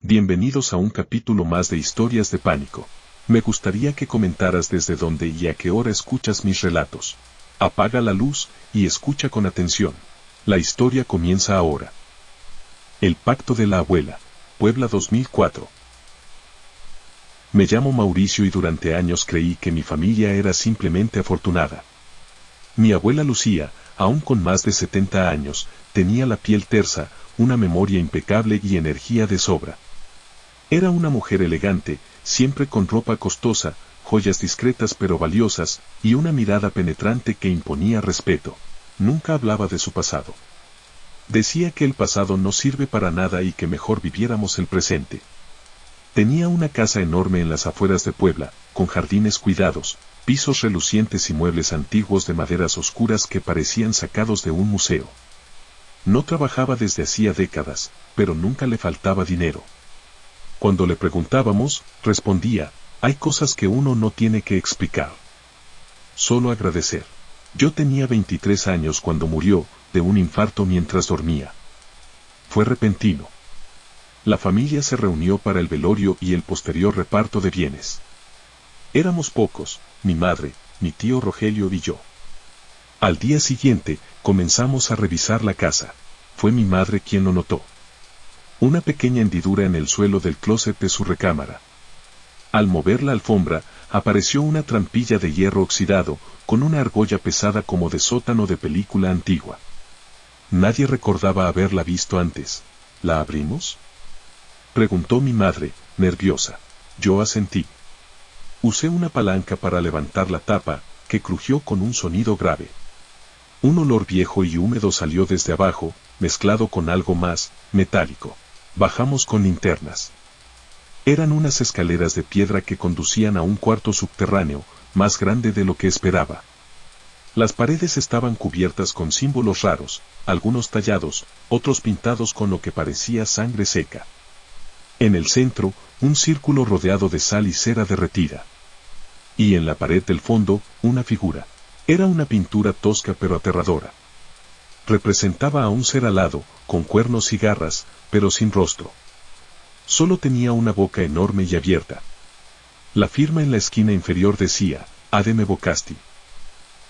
Bienvenidos a un capítulo más de Historias de Pánico. Me gustaría que comentaras desde dónde y a qué hora escuchas mis relatos. Apaga la luz y escucha con atención. La historia comienza ahora. El pacto de la abuela. Puebla 2004. Me llamo Mauricio y durante años creí que mi familia era simplemente afortunada. Mi abuela Lucía, aún con más de 70 años, tenía la piel tersa, una memoria impecable y energía de sobra. Era una mujer elegante, siempre con ropa costosa, joyas discretas pero valiosas, y una mirada penetrante que imponía respeto. Nunca hablaba de su pasado. Decía que el pasado no sirve para nada y que mejor viviéramos el presente. Tenía una casa enorme en las afueras de Puebla, con jardines cuidados, pisos relucientes y muebles antiguos de maderas oscuras que parecían sacados de un museo. No trabajaba desde hacía décadas, pero nunca le faltaba dinero. Cuando le preguntábamos, respondía, hay cosas que uno no tiene que explicar. Solo agradecer. Yo tenía 23 años cuando murió, de un infarto mientras dormía. Fue repentino. La familia se reunió para el velorio y el posterior reparto de bienes. Éramos pocos, mi madre, mi tío Rogelio y yo. Al día siguiente, comenzamos a revisar la casa. Fue mi madre quien lo notó. Una pequeña hendidura en el suelo del closet de su recámara. Al mover la alfombra, apareció una trampilla de hierro oxidado, con una argolla pesada como de sótano de película antigua. Nadie recordaba haberla visto antes. ¿La abrimos?, preguntó mi madre, nerviosa. Yo asentí. Usé una palanca para levantar la tapa, que crujió con un sonido grave. Un olor viejo y húmedo salió desde abajo, mezclado con algo más, metálico. Bajamos con linternas. Eran unas escaleras de piedra que conducían a un cuarto subterráneo, más grande de lo que esperaba. Las paredes estaban cubiertas con símbolos raros, algunos tallados, otros pintados con lo que parecía sangre seca. En el centro, un círculo rodeado de sal y cera derretida. Y en la pared del fondo, una figura. Era una pintura tosca pero aterradora. Representaba a un ser alado, con cuernos y garras, pero sin rostro. Solo tenía una boca enorme y abierta. La firma en la esquina inferior decía, Ademe Vocasti.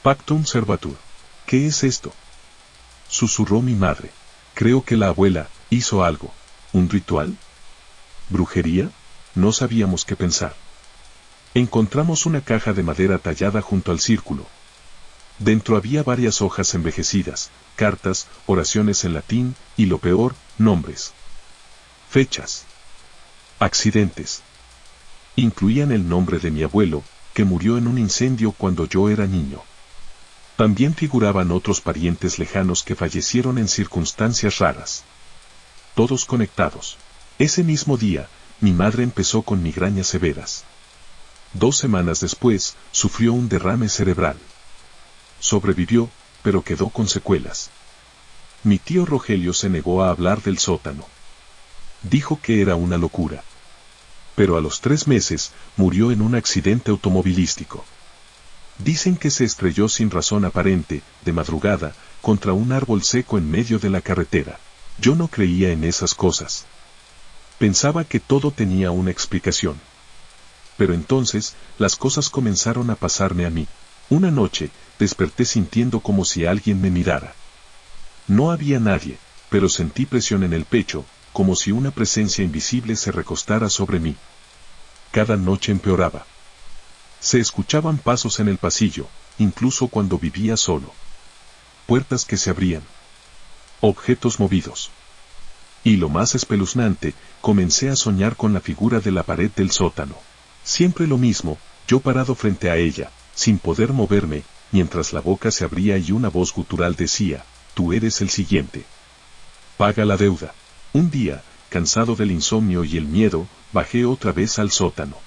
Pactum Servatur. ¿Qué es esto?, susurró mi madre. Creo que la abuela hizo algo. ¿Un ritual? ¿Brujería? No sabíamos qué pensar. Encontramos una caja de madera tallada junto al círculo. Dentro había varias hojas envejecidas, cartas, oraciones en latín, y lo peor, nombres. Fechas. Accidentes. Incluían el nombre de mi abuelo, que murió en un incendio cuando yo era niño. También figuraban otros parientes lejanos que fallecieron en circunstancias raras. Todos conectados. Ese mismo día, mi madre empezó con migrañas severas. 2 semanas después, sufrió un derrame cerebral. Sobrevivió, pero quedó con secuelas. Mi tío Rogelio se negó a hablar del sótano. Dijo que era una locura. Pero a los 3 meses, murió en un accidente automovilístico. Dicen que se estrelló sin razón aparente, de madrugada, contra un árbol seco en medio de la carretera. Yo no creía en esas cosas. Pensaba que todo tenía una explicación. Pero entonces, las cosas comenzaron a pasarme a mí. Una noche, desperté sintiendo como si alguien me mirara. No había nadie, pero sentí presión en el pecho, como si una presencia invisible se recostara sobre mí. Cada noche empeoraba. Se escuchaban pasos en el pasillo, incluso cuando vivía solo. Puertas que se abrían. Objetos movidos. Y lo más espeluznante, comencé a soñar con la figura de la pared del sótano. Siempre lo mismo, yo parado frente a ella, sin poder moverme, mientras la boca se abría y una voz gutural decía, tú eres el siguiente. Paga la deuda. Un día, cansado del insomnio y el miedo, bajé otra vez al sótano.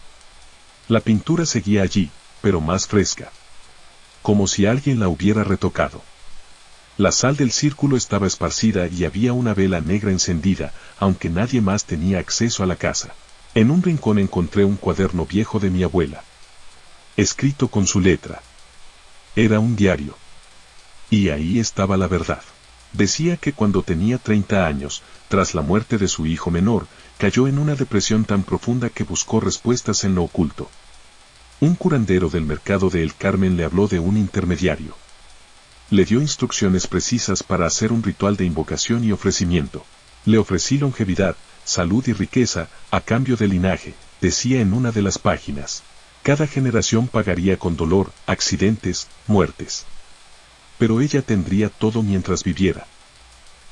La pintura seguía allí, pero más fresca. Como si alguien la hubiera retocado. La sal del círculo estaba esparcida y había una vela negra encendida, aunque nadie más tenía acceso a la casa. En un rincón encontré un cuaderno viejo de mi abuela. Escrito con su letra. Era un diario. Y ahí estaba la verdad. Decía que cuando tenía 30 años, tras la muerte de su hijo menor, cayó en una depresión tan profunda que buscó respuestas en lo oculto. Un curandero del mercado de El Carmen le habló de un intermediario. Le dio instrucciones precisas para hacer un ritual de invocación y ofrecimiento. Le ofrecí longevidad, salud y riqueza, a cambio de linaje, decía en una de las páginas. Cada generación pagaría con dolor, accidentes, muertes. Pero ella tendría todo mientras viviera.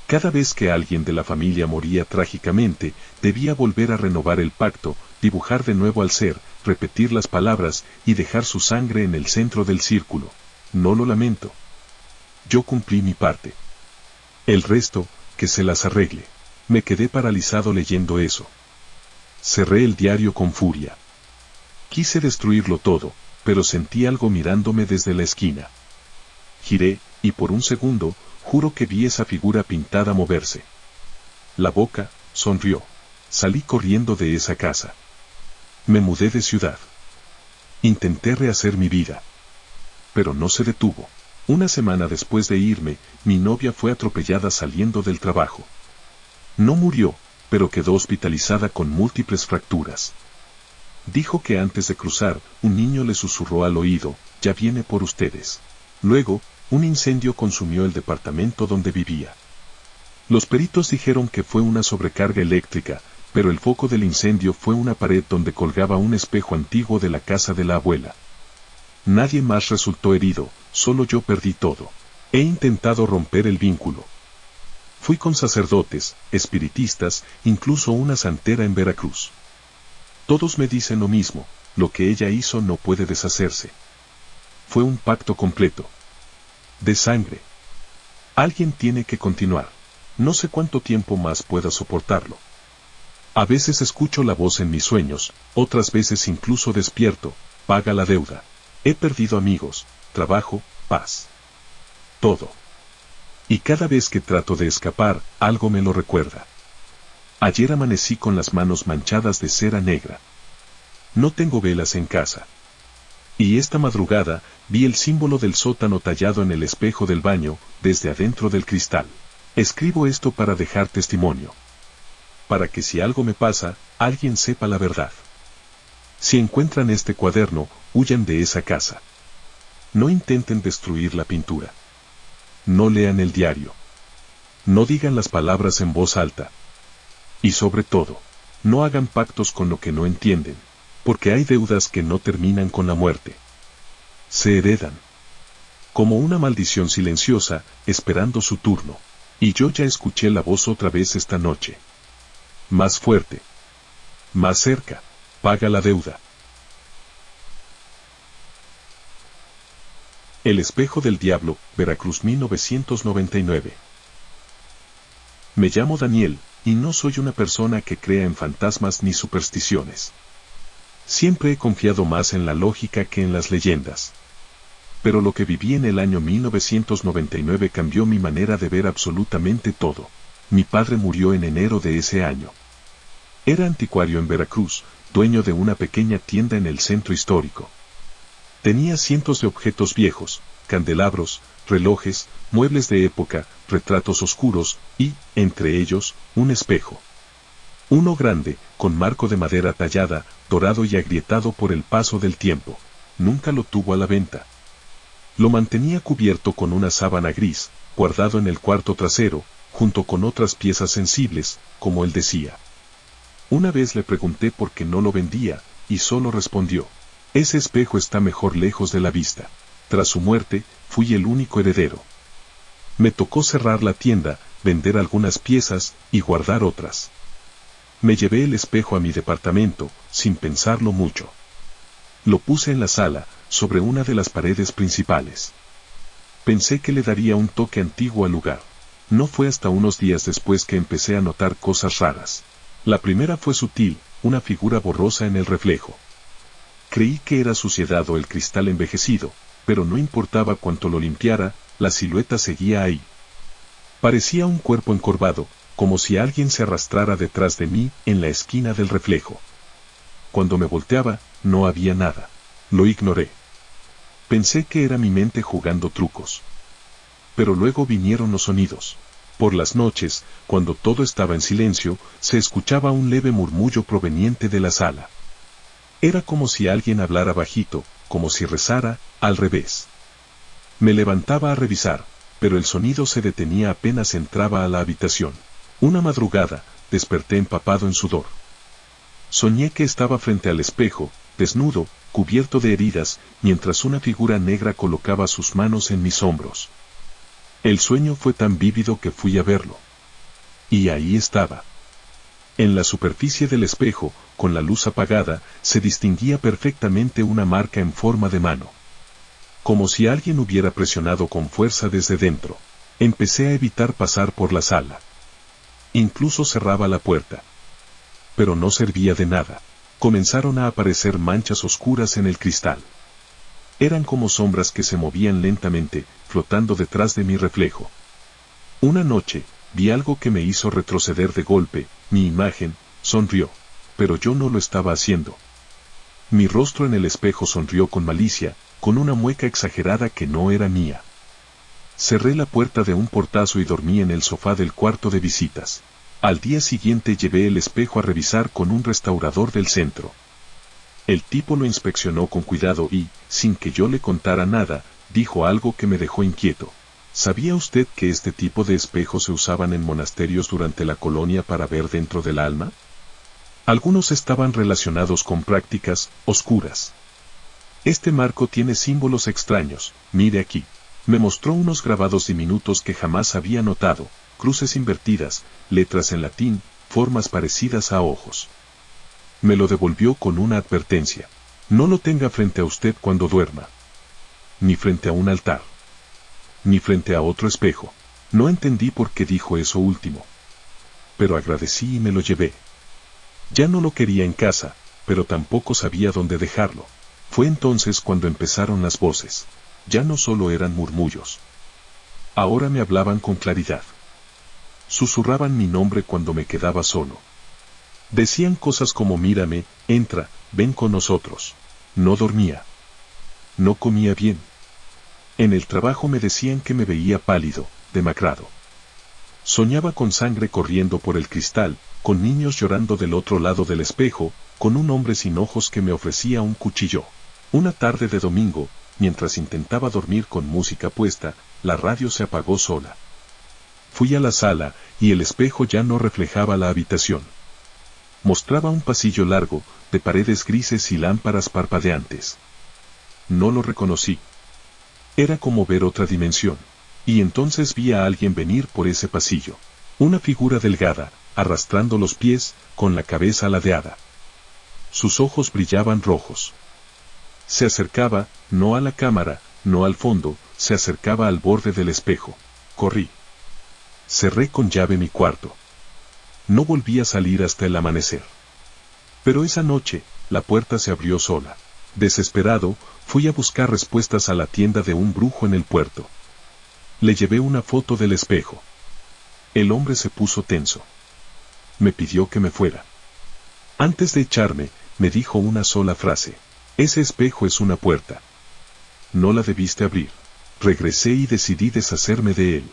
Cada vez que alguien de la familia moría trágicamente, debía volver a renovar el pacto, dibujar de nuevo al ser, repetir las palabras y dejar su sangre en el centro del círculo. No lo lamento. Yo cumplí mi parte. El resto, que se las arregle. Me quedé paralizado leyendo eso. Cerré el diario con furia. Quise destruirlo todo, pero sentí algo mirándome desde la esquina. Giré, y por un segundo, juro que vi esa figura pintada moverse. La boca, sonrió. Salí corriendo de esa casa. Me mudé de ciudad. Intenté rehacer mi vida. Pero no se detuvo. Una semana después de irme, mi novia fue atropellada saliendo del trabajo. No murió, pero quedó hospitalizada con múltiples fracturas. Dijo que antes de cruzar, un niño le susurró al oído, ya viene por ustedes. Luego, un incendio consumió el departamento donde vivía. Los peritos dijeron que fue una sobrecarga eléctrica, pero el foco del incendio fue una pared donde colgaba un espejo antiguo de la casa de la abuela. Nadie más resultó herido, solo yo perdí todo. He intentado romper el vínculo. Fui con sacerdotes, espiritistas, incluso una santera en Veracruz. Todos me dicen lo mismo, lo que ella hizo no puede deshacerse. Fue un pacto completo. De sangre. Alguien tiene que continuar. No sé cuánto tiempo más pueda soportarlo. A veces escucho la voz en mis sueños, otras veces incluso despierto, paga la deuda. He perdido amigos, trabajo, paz. Todo. Y cada vez que trato de escapar, algo me lo recuerda. Ayer amanecí con las manos manchadas de cera negra. No tengo velas en casa. Y esta madrugada, vi el símbolo del sótano tallado en el espejo del baño, desde adentro del cristal. Escribo esto para dejar testimonio. Para que si algo me pasa, alguien sepa la verdad. Si encuentran este cuaderno, huyan de esa casa. No intenten destruir la pintura. No lean el diario. No digan las palabras en voz alta. Y sobre todo, no hagan pactos con lo que no entienden, porque hay deudas que no terminan con la muerte. Se heredan. Como una maldición silenciosa, esperando su turno. Y yo ya escuché la voz otra vez esta noche. Más fuerte. Más cerca. Paga la deuda. El espejo del diablo, Veracruz 1999. Me llamo Daniel, y no soy una persona que crea en fantasmas ni supersticiones. Siempre he confiado más en la lógica que en las leyendas. Pero lo que viví en el año 1999 cambió mi manera de ver absolutamente todo. Mi padre murió en enero de ese año. Era anticuario en Veracruz, dueño de una pequeña tienda en el centro histórico. Tenía cientos de objetos viejos, candelabros, relojes, muebles de época, retratos oscuros y, entre ellos, un espejo. Uno grande, con marco de madera tallada, dorado y agrietado por el paso del tiempo. Nunca lo tuvo a la venta. Lo mantenía cubierto con una sábana gris, guardado en el cuarto trasero, junto con otras piezas sensibles, como él decía. Una vez le pregunté por qué no lo vendía, y solo respondió: ese espejo está mejor lejos de la vista. Tras su muerte, fui el único heredero. Me tocó cerrar la tienda, vender algunas piezas, y guardar otras. Me llevé el espejo a mi departamento, sin pensarlo mucho. Lo puse en la sala, sobre una de las paredes principales. Pensé que le daría un toque antiguo al lugar. No fue hasta unos días después que empecé a notar cosas raras. La primera fue sutil, una figura borrosa en el reflejo. Creí que era suciedad o el cristal envejecido, pero no importaba cuánto lo limpiara, la silueta seguía ahí. Parecía un cuerpo encorvado, como si alguien se arrastrara detrás de mí en la esquina del reflejo. Cuando me volteaba, no había nada. Lo ignoré. Pensé que era mi mente jugando trucos. pero luego vinieron los sonidos. Por las noches, cuando todo estaba en silencio, se escuchaba un leve murmullo proveniente de la sala. Era como si alguien hablara bajito, como si rezara, al revés. Me levantaba a revisar, pero el sonido se detenía apenas entraba a la habitación. Una madrugada, desperté empapado en sudor. Soñé que estaba frente al espejo, desnudo, cubierto de heridas, mientras una figura negra colocaba sus manos en mis hombros. El sueño fue tan vívido que fui a verlo. Y ahí estaba. En la superficie del espejo, con la luz apagada, se distinguía perfectamente una marca en forma de mano. Como si alguien hubiera presionado con fuerza desde dentro. Empecé a evitar pasar por la sala. Incluso cerraba la puerta. Pero no servía de nada. Comenzaron a aparecer manchas oscuras en el cristal. Eran como sombras que se movían lentamente, flotando detrás de mi reflejo. Una noche, vi algo que me hizo retroceder de golpe, mi imagen, sonrió. Pero yo no lo estaba haciendo. Mi rostro en el espejo sonrió con malicia, con una mueca exagerada que no era mía. Cerré la puerta de un portazo y dormí en el sofá del cuarto de visitas. Al día siguiente llevé el espejo a revisar con un restaurador del centro. El tipo lo inspeccionó con cuidado y, sin que yo le contara nada, dijo algo que me dejó inquieto. ¿Sabía usted que este tipo de espejos se usaban en monasterios durante la colonia para ver dentro del alma? Algunos estaban relacionados con prácticas oscuras. Este marco tiene símbolos extraños, mire aquí. Me mostró unos grabados diminutos que jamás había notado, cruces invertidas, letras en latín, formas parecidas a ojos. Me lo devolvió con una advertencia. No lo tenga frente a usted cuando duerma. Ni frente a un altar. Ni frente a otro espejo. No entendí por qué dijo eso último. Pero agradecí y me lo llevé. Ya no lo quería en casa, pero tampoco sabía dónde dejarlo. Fue entonces cuando empezaron las voces. Ya no solo eran murmullos. Ahora me hablaban con claridad. Susurraban mi nombre cuando me quedaba solo. Decían cosas como mírame, entra, ven con nosotros. No dormía. No comía bien. En el trabajo me decían que me veía pálido, demacrado. Soñaba con sangre corriendo por el cristal, con niños llorando del otro lado del espejo, con un hombre sin ojos que me ofrecía un cuchillo. Una tarde de domingo, mientras intentaba dormir con música puesta, la radio se apagó sola. Fui a la sala, y el espejo ya no reflejaba la habitación. Mostraba un pasillo largo, de paredes grises y lámparas parpadeantes. No lo reconocí. Era como ver otra dimensión. Y entonces vi a alguien venir por ese pasillo. Una figura delgada, arrastrando los pies, con la cabeza ladeada. Sus ojos brillaban rojos. Se acercaba, no a la cámara, no al fondo, se acercaba al borde del espejo. Corrí. Cerré con llave mi cuarto. No volví a salir hasta el amanecer. Pero esa noche, la puerta se abrió sola. Desesperado, fui a buscar respuestas a la tienda de un brujo en el puerto. Le llevé una foto del espejo. El hombre se puso tenso. Me pidió que me fuera. Antes de echarme, me dijo una sola frase. Ese espejo es una puerta. No la debiste abrir. Regresé y decidí deshacerme de él.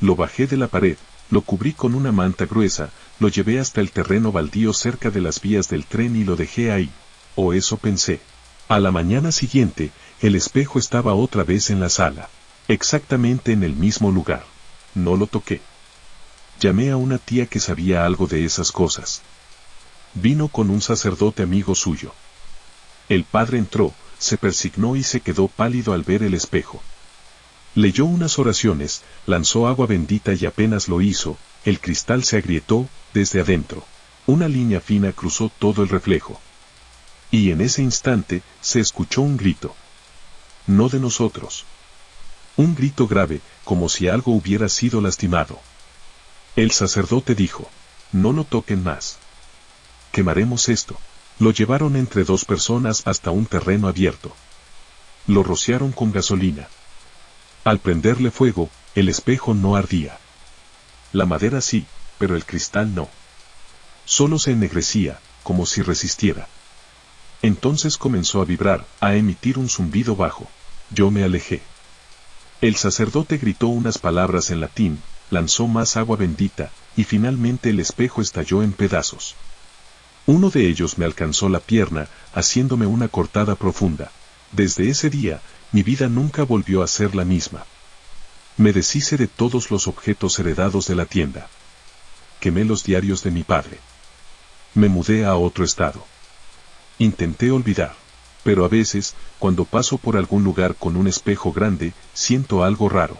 Lo bajé de la pared, lo cubrí con una manta gruesa, lo llevé hasta el terreno baldío cerca de las vías del tren y lo dejé ahí. O eso pensé. A la mañana siguiente, el espejo estaba otra vez en la sala. Exactamente en el mismo lugar. No lo toqué. Llamé a una tía que sabía algo de esas cosas. Vino con un sacerdote amigo suyo. El padre entró, se persignó y se quedó pálido al ver el espejo. Leyó unas oraciones, lanzó agua bendita y apenas lo hizo, el cristal se agrietó, desde adentro. Una línea fina cruzó todo el reflejo. Y en ese instante, se escuchó un grito. No de nosotros. Un grito grave, como si algo hubiera sido lastimado. El sacerdote dijo, no lo toquen más. Quemaremos esto. Lo llevaron entre dos personas hasta un terreno abierto. Lo rociaron con gasolina. Al prenderle fuego, el espejo no ardía. La madera sí, pero el cristal no. Solo se ennegrecía, como si resistiera. Entonces comenzó a vibrar, a emitir un zumbido bajo. Yo me alejé. El sacerdote gritó unas palabras en latín, lanzó más agua bendita, y finalmente el espejo estalló en pedazos. Uno de ellos me alcanzó la pierna, haciéndome una cortada profunda. Desde ese día, mi vida nunca volvió a ser la misma. Me deshice de todos los objetos heredados de la tienda. Quemé los diarios de mi padre. Me mudé a otro estado. Intenté olvidar. Pero a veces, cuando paso por algún lugar con un espejo grande, siento algo raro.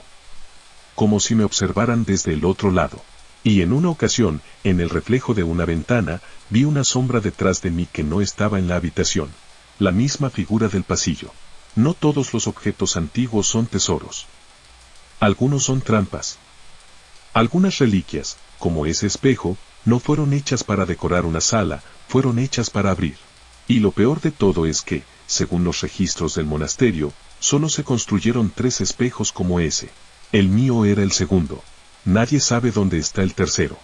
Como si me observaran desde el otro lado. Y en una ocasión, en el reflejo de una ventana, vi una sombra detrás de mí que no estaba en la habitación. La misma figura del pasillo. No todos los objetos antiguos son tesoros. Algunos son trampas. Algunas reliquias, como ese espejo, no fueron hechas para decorar una sala, fueron hechas para abrir. Y lo peor de todo es que, según los registros del monasterio, solo se construyeron 3 espejos como ese. El mío era el segundo. Nadie sabe dónde está el tercero.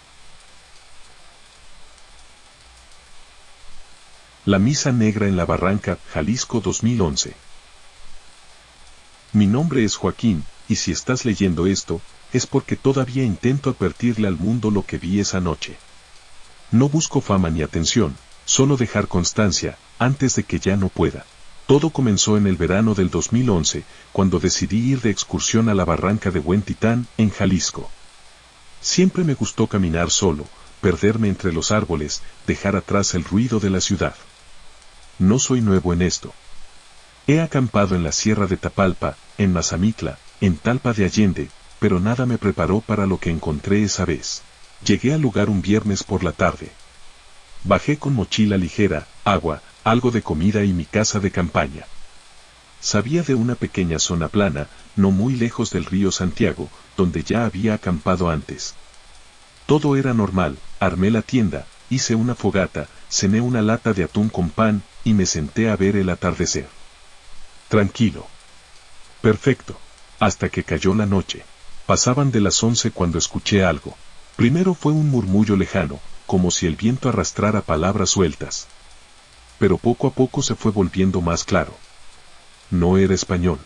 La misa negra en la Barranca, Jalisco 2011. Mi nombre es Joaquín, y si estás leyendo esto, es porque todavía intento advertirle al mundo lo que vi esa noche. No busco fama ni atención, solo dejar constancia, antes de que ya no pueda. Todo comenzó en el verano del 2011, cuando decidí ir de excursión a la Barranca de Buen Titán, en Jalisco. Siempre me gustó caminar solo, perderme entre los árboles, dejar atrás el ruido de la ciudad. No soy nuevo en esto. He acampado en la Sierra de Tapalpa, en Mazamitla, en Talpa de Allende, pero nada me preparó para lo que encontré esa vez. Llegué al lugar un viernes por la tarde. Bajé con mochila ligera, agua, algo de comida y mi casa de campaña. Sabía de una pequeña zona plana, no muy lejos del río Santiago, donde ya había acampado antes. Todo era normal, armé la tienda, hice una fogata, cené una lata de atún con pan, y me senté a ver el atardecer. Tranquilo. Perfecto. Hasta que cayó la noche. Pasaban de las 11 cuando escuché algo. Primero fue un murmullo lejano, como si el viento arrastrara palabras sueltas. Pero poco a poco se fue volviendo más claro. No era español.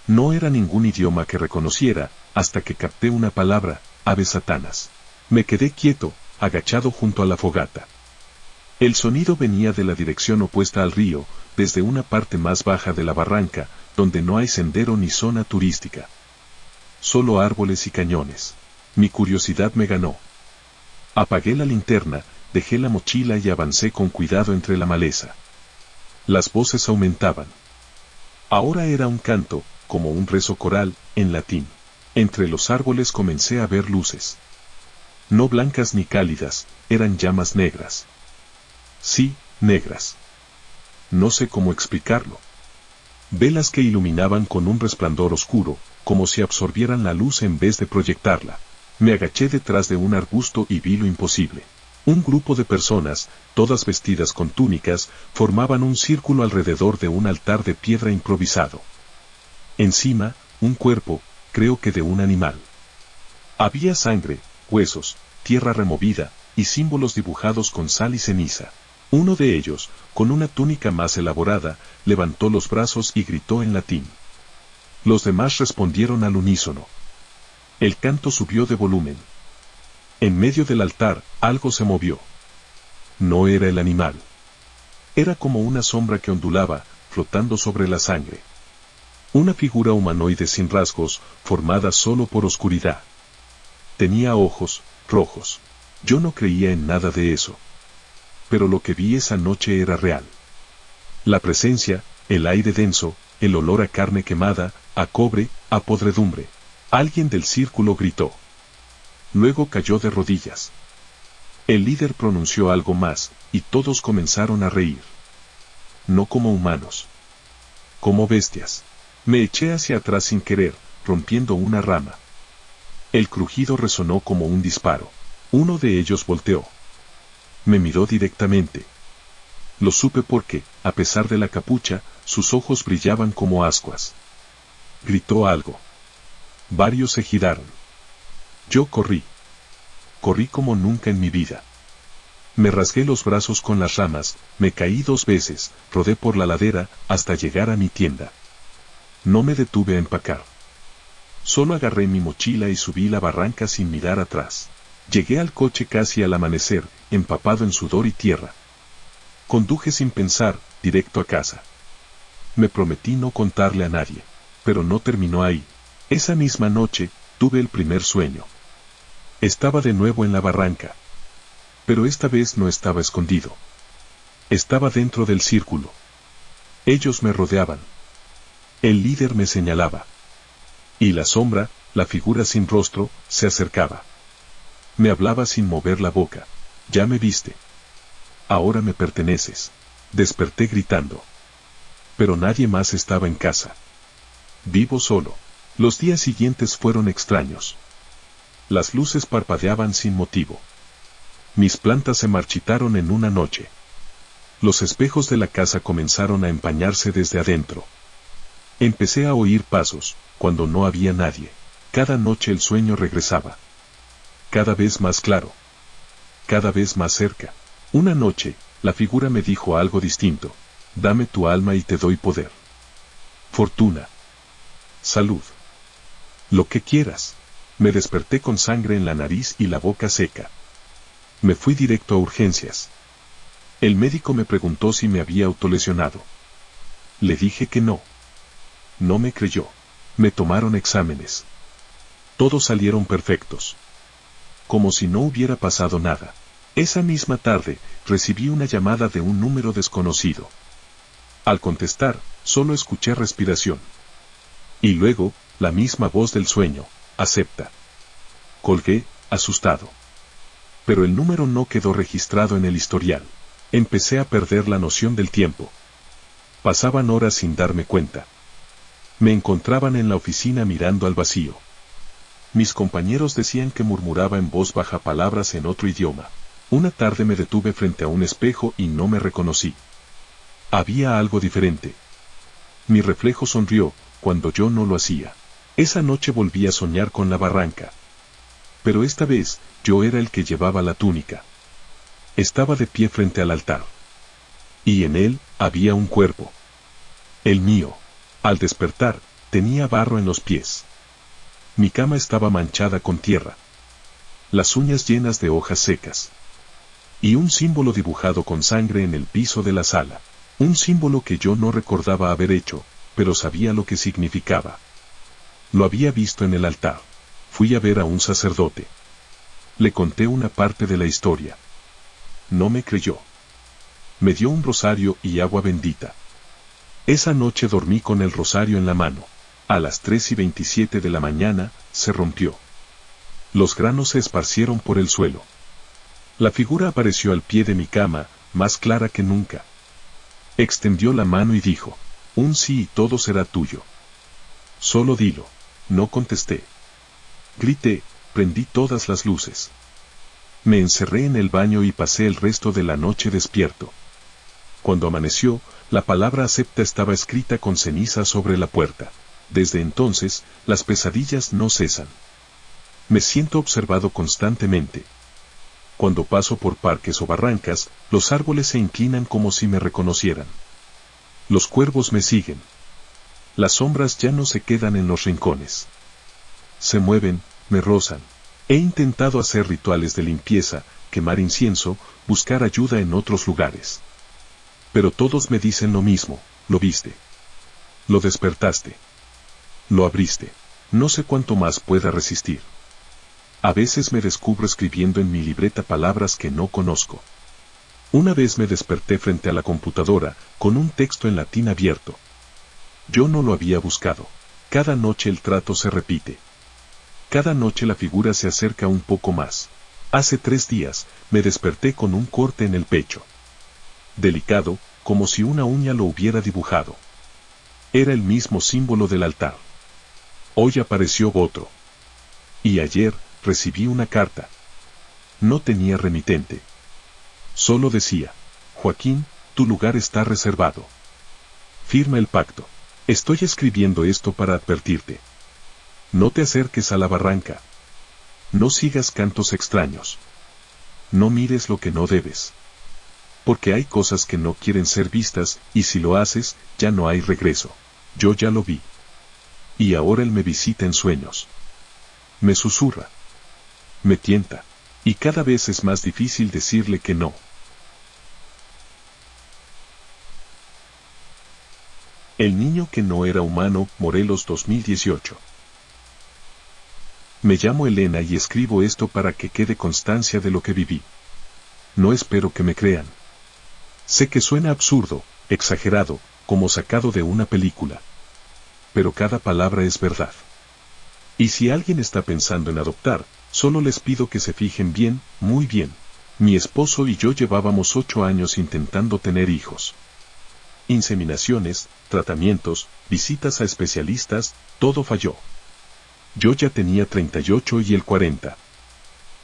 No era ningún idioma que reconociera, hasta que capté una palabra, ave satanas. Me quedé quieto, agachado junto a la fogata. El sonido venía de la dirección opuesta al río, desde una parte más baja de la barranca, donde no hay sendero ni zona turística. Solo árboles y cañones. Mi curiosidad me ganó. Apagué la linterna, dejé la mochila y avancé con cuidado entre la maleza. Las voces aumentaban. Ahora era un canto, como un rezo coral, en latín. Entre los árboles comencé a ver luces. No blancas ni cálidas, eran llamas negras. Sí, negras. No sé cómo explicarlo. Velas que iluminaban con un resplandor oscuro, como si absorbieran la luz en vez de proyectarla. Me agaché detrás de un arbusto y vi lo imposible. Un grupo de personas, todas vestidas con túnicas, formaban un círculo alrededor de un altar de piedra improvisado. Encima, un cuerpo, creo que de un animal. Había sangre, huesos, tierra removida, y símbolos dibujados con sal y ceniza. Uno de ellos, con una túnica más elaborada, levantó los brazos y gritó en latín. Los demás respondieron al unísono. El canto subió de volumen. En medio del altar, algo se movió. No era el animal. Era como una sombra que ondulaba, flotando sobre la sangre. Una figura humanoide sin rasgos, formada solo por oscuridad. Tenía ojos, rojos. Yo no creía en nada de eso. Pero lo que vi esa noche era real. La presencia, el aire denso, el olor a carne quemada, a cobre, a podredumbre. Alguien del círculo gritó. Luego cayó de rodillas. El líder pronunció algo más, y todos comenzaron a reír. No como humanos. Como bestias. Me eché hacia atrás sin querer, rompiendo una rama. El crujido resonó como un disparo. Uno de ellos volteó. Me miró directamente. Lo supe porque, a pesar de la capucha, sus ojos brillaban como ascuas. Gritó algo. Varios se giraron. Yo corrí. Corrí como nunca en mi vida. Me rasgué los brazos con las ramas, me caí 2 veces, rodé por la ladera, hasta llegar a mi tienda. No me detuve a empacar. Solo agarré mi mochila y subí la barranca sin mirar atrás. Llegué al coche casi al amanecer, empapado en sudor y tierra. Conduje sin pensar, directo a casa. Me prometí no contarle a nadie, pero no terminó ahí. Esa misma noche, tuve el primer sueño. Estaba de nuevo en la barranca. Pero esta vez no estaba escondido. Estaba dentro del círculo. Ellos me rodeaban. El líder me señalaba. Y la sombra, la figura sin rostro, se acercaba. Me hablaba sin mover la boca. Ya me viste. Ahora me perteneces. Desperté gritando. Pero nadie más estaba en casa. Vivo solo. Los días siguientes fueron extraños. Las luces parpadeaban sin motivo. Mis plantas se marchitaron en una noche. Los espejos de la casa comenzaron a empañarse desde adentro. Empecé a oír pasos, cuando no había nadie. Cada noche el sueño regresaba. Cada vez más claro. Cada vez más cerca. Una noche, la figura me dijo algo distinto. Dame tu alma y te doy poder. Fortuna. Salud. Lo que quieras. Me desperté con sangre en la nariz y la boca seca. Me fui directo a urgencias. El médico me preguntó si me había autolesionado. Le dije que no. No me creyó. Me tomaron exámenes. Todos salieron perfectos. Como si no hubiera pasado nada. Esa misma tarde, recibí una llamada de un número desconocido. Al contestar, solo escuché respiración. Y luego, la misma voz del sueño, acepta. Colgué, asustado. Pero el número no quedó registrado en el historial. Empecé a perder la noción del tiempo. Pasaban horas sin darme cuenta. Me encontraban en la oficina mirando al vacío. Mis compañeros decían que murmuraba en voz baja palabras en otro idioma. Una tarde me detuve frente a un espejo y no me reconocí. Había algo diferente. Mi reflejo sonrió, cuando yo no lo hacía. Esa noche volví a soñar con la barranca. Pero esta vez, yo era el que llevaba la túnica. Estaba de pie frente al altar. Y en él, había un cuerpo. El mío. Al despertar, tenía barro en los pies. Mi cama estaba manchada con tierra. Las uñas llenas de hojas secas. Y un símbolo dibujado con sangre en el piso de la sala. Un símbolo que yo no recordaba haber hecho, pero sabía lo que significaba. Lo había visto en el altar. Fui a ver a un sacerdote. Le conté una parte de la historia. No me creyó. Me dio un rosario y agua bendita. Esa noche dormí con el rosario en la mano. A las 3:27 de la mañana, se rompió. Los granos se esparcieron por el suelo. La figura apareció al pie de mi cama, más clara que nunca. Extendió la mano y dijo, un sí y todo será tuyo. Solo dilo. No contesté. Grité, prendí todas las luces. Me encerré en el baño y pasé el resto de la noche despierto. Cuando amaneció, la palabra acepta estaba escrita con ceniza sobre la puerta. Desde entonces, las pesadillas no cesan. Me siento observado constantemente. Cuando paso por parques o barrancas, los árboles se inclinan como si me reconocieran. Los cuervos me siguen. Las sombras ya no se quedan en los rincones. Se mueven, me rozan. He intentado hacer rituales de limpieza, quemar incienso, buscar ayuda en otros lugares. Pero todos me dicen lo mismo, lo viste. Lo despertaste. Lo abriste. No sé cuánto más pueda resistir. A veces me descubro escribiendo en mi libreta palabras que no conozco. Una vez me desperté frente a la computadora, con un texto en latín abierto. Yo no lo había buscado. Cada noche el trato se repite. Cada noche la figura se acerca un poco más. Hace 3 días, me desperté con un corte en el pecho. Delicado, como si una uña lo hubiera dibujado. Era el mismo símbolo del altar. Hoy apareció otro. Y ayer, recibí una carta. No tenía remitente. Solo decía, Joaquín, tu lugar está reservado. Firma el pacto. Estoy escribiendo esto para advertirte. No te acerques a la barranca. No sigas cantos extraños. No mires lo que no debes. Porque hay cosas que no quieren ser vistas, y si lo haces, ya no hay regreso. Yo ya lo vi. Y ahora él me visita en sueños. Me susurra. Me tienta. Y cada vez es más difícil decirle que no. El niño que no era humano, Morelos 2018. Me llamo Elena y escribo esto para que quede constancia de lo que viví. No espero que me crean. Sé que suena absurdo, exagerado, como sacado de una película. Pero cada palabra es verdad. Y si alguien está pensando en adoptar, solo les pido que se fijen bien, muy bien. Mi esposo y yo llevábamos 8 años intentando tener hijos. Inseminaciones, tratamientos, visitas a especialistas, todo falló. Yo ya tenía 38 y él 40.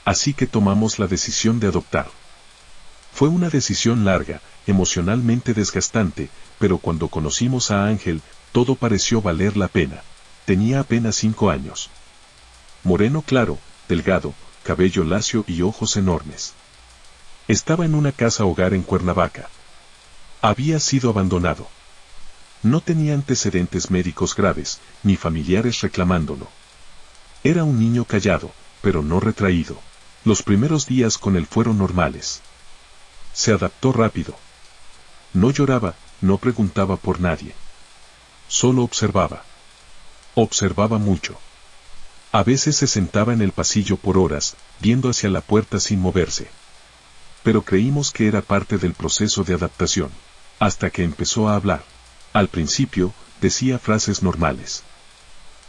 Así que tomamos la decisión de adoptar. Fue una decisión larga, emocionalmente desgastante, pero cuando conocimos a Ángel, todo pareció valer la pena. Tenía apenas 5 años. Moreno claro, delgado, cabello lacio y ojos enormes. Estaba en una casa hogar en Cuernavaca. Había sido abandonado. No tenía antecedentes médicos graves, ni familiares reclamándolo. Era un niño callado, pero no retraído. Los primeros días con él fueron normales. Se adaptó rápido. No lloraba, no preguntaba por nadie. Solo observaba. Observaba mucho. A veces se sentaba en el pasillo por horas, viendo hacia la puerta sin moverse. Pero creímos que era parte del proceso de adaptación. Hasta que empezó a hablar. Al principio, decía frases normales.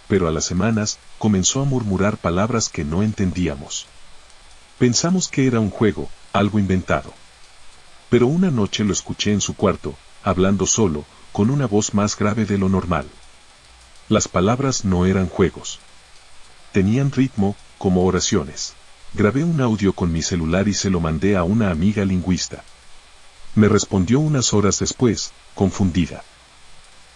Pero a las semanas, comenzó a murmurar palabras que no entendíamos. Pensamos que era un juego, algo inventado. Pero una noche lo escuché en su cuarto, hablando solo, con una voz más grave de lo normal. Las palabras no eran juegos. Tenían ritmo, como oraciones. Grabé un audio con mi celular y se lo mandé a una amiga lingüista. Me respondió unas horas después, confundida.